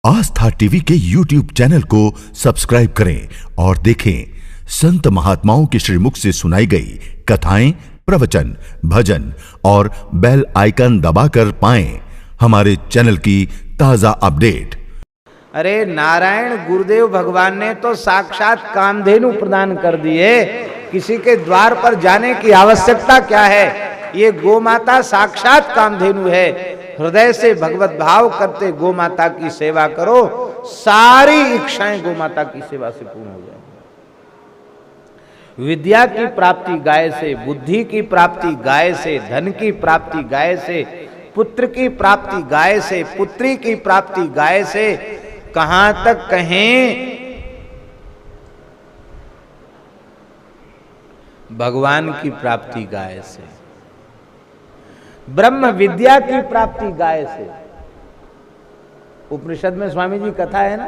आस्था TV के YouTube channel को subscribe करें और देखें संत महात्माओं के श्रीमुख से सुनाई गई कथाएं, प्रवचन, भजन और बेल आइकन दबाकर पाएं हमारे चैनल की ताजा अपडेट। अरे नारायण गुरुदेव भगवान ने तो साक्षात कामधेनु प्रदान कर दिए, किसी के द्वार पर जाने की आवश्यकता क्या है। ये गोमाता साक्षात कामधेनु है। हृदय से भगवत भाव करते गोमाता की सेवा करो, सारी इच्छाएं गोमाता की सेवा से पूर्ण हो जाएंगी। विद्या की प्राप्ति गाय से, बुद्धि की प्राप्ति गाय से, धन की प्राप्ति गाय से, पुत्र की प्राप्ति गाय से, पुत्री की प्राप्ति गाय से, कहां तक कहें भगवान की प्राप्ति गाय से, ब्रह्म विद्या की प्राप्ति गाय से। उपनिषद में स्वामी जी कथा है ना,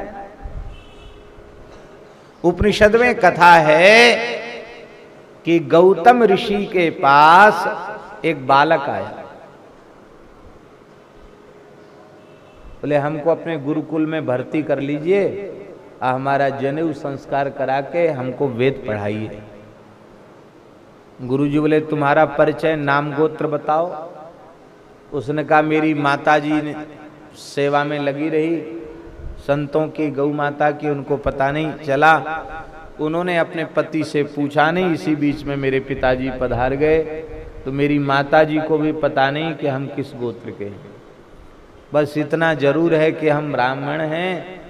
उपनिषद में कथा है कि गौतम ऋषि के पास एक बालक आया। बोले हमको अपने गुरुकुल में भर्ती कर लीजिए, हमारा जनेऊ संस्कार करा के हमको वेद पढ़ाइए। गुरुजी बोले तुम्हारा परिचय, नाम गोत्र बताओ। उसने कहा मेरी माताजी ने सेवा में लगी रही, संतों की, गौ माता की, उनको पता नहीं चला। उन्होंने अपने पति से पूछा नहीं, इसी बीच में मेरे पिताजी पधार गए, तो मेरी माताजी को भी पता नहीं कि हम किस गोत्र के हैं। बस इतना जरूर है कि हम ब्राह्मण हैं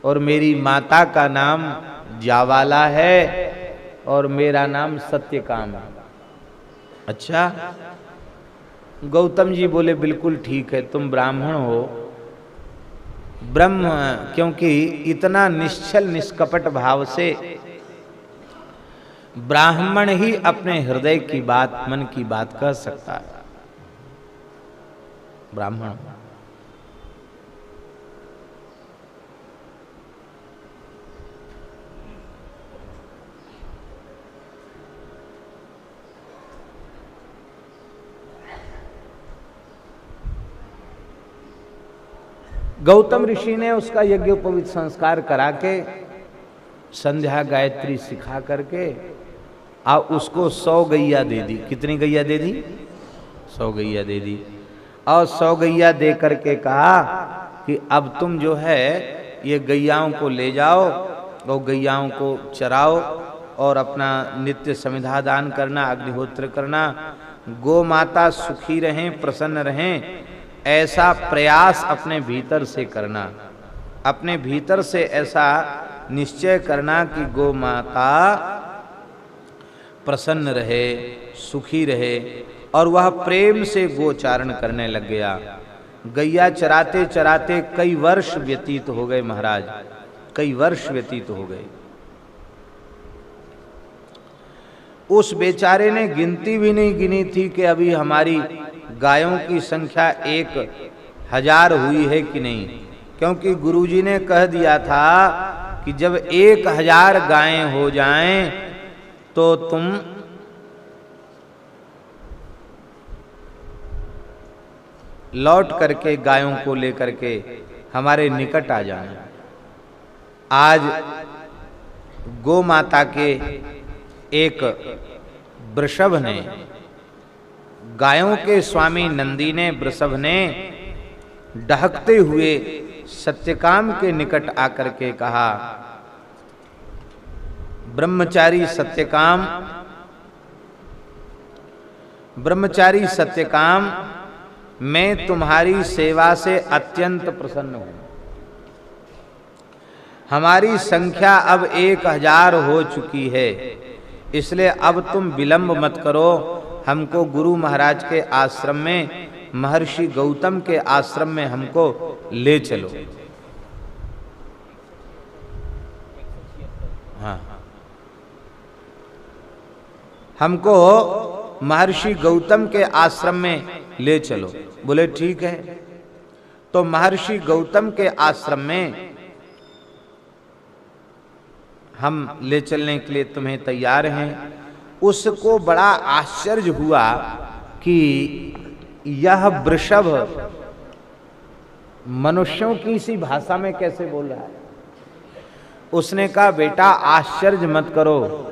और मेरी माता का नाम जावाला है और मेरा नाम सत्यकाम है। अच्छा, गौतम जी बोले बिल्कुल ठीक है, तुम ब्राह्मण हो। ब्रह्म, क्योंकि इतना निश्चल निष्कपट भाव से ब्राह्मण ही अपने हृदय की बात, मन की बात कह सकता है। ब्राह्मण गौतम ऋषि ने उसका यज्ञोपवीत संस्कार करा के, संध्या गायत्री सिखा करके और उसको 100 गैया दे दी। कितनी गैया दे दी? 100 गैया दे दी। और 100 गैया दे करके कहा कि अब तुम जो है ये गैयाओं को ले जाओ और गैयाओं को चराओ और अपना नित्य समिधा दान करना, अग्निहोत्र करना, गो माता सुखी रहें, प्रसन्न रहें, ऐसा प्रयास अपने भीतर से करना। अपने भीतर से ऐसा निश्चय करना कि गो माता प्रसन्न रहे, सुखी रहे, और वह प्रेम से गोचारण करने लग गया। गैया चराते चराते कई वर्ष व्यतीत हो गए महाराज, कई वर्ष व्यतीत हो गए। उस बेचारे ने गिनती भी नहीं गिनी थी कि अभी हमारी गायों की संख्या 1000 हुई है कि नहीं, क्योंकि गुरुजी ने कह दिया था कि जब 1000 गायें हो जाएं तो तुम लौट करके गायों को लेकर के हमारे निकट आ जाना। आज गो माता के एक वृषभ ने, गायों के स्वामी नंदी ने, वृषभ ने डहकते हुए सत्यकाम के निकट आकर के कहा, ब्रह्मचारी सत्यकाम, ब्रह्मचारी सत्यकाम, मैं तुम्हारी सेवा से अत्यंत प्रसन्न हूं। हमारी संख्या अब 1000 हो चुकी है, इसलिए अब तुम विलंब मत करो, हमको गुरु महाराज के आश्रम में, महर्षि गौतम के आश्रम में हमको ले चलो। हाँ, हमको महर्षि गौतम के आश्रम में ले चलो। बोले ठीक है। तो महर्षि गौतम के आश्रम में हम ले चलने के लिए तुम्हें तैयार हैं। उसको बड़ा आश्चर्य हुआ कि यह वृषभ मनुष्यों की इसी भाषा में कैसे बोल रहा है? उसने कहा बेटा आश्चर्य मत करो,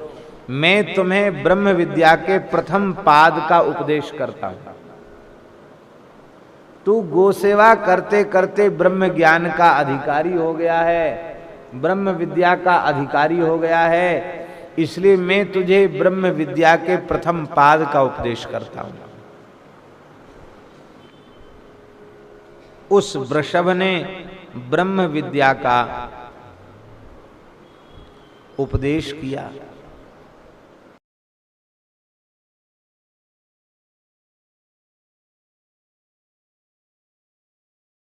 मैं तुम्हें ब्रह्म विद्या के प्रथम पाद का उपदेश करता हूं। तू गोसेवा करते करते ब्रह्म ज्ञान का अधिकारी हो गया है, ब्रह्म विद्या का अधिकारी हो गया है, इसलिए मैं तुझे ब्रह्म विद्या के प्रथम पाद का उपदेश करता हूं। उस वृषभ ने ब्रह्म विद्या का उपदेश किया।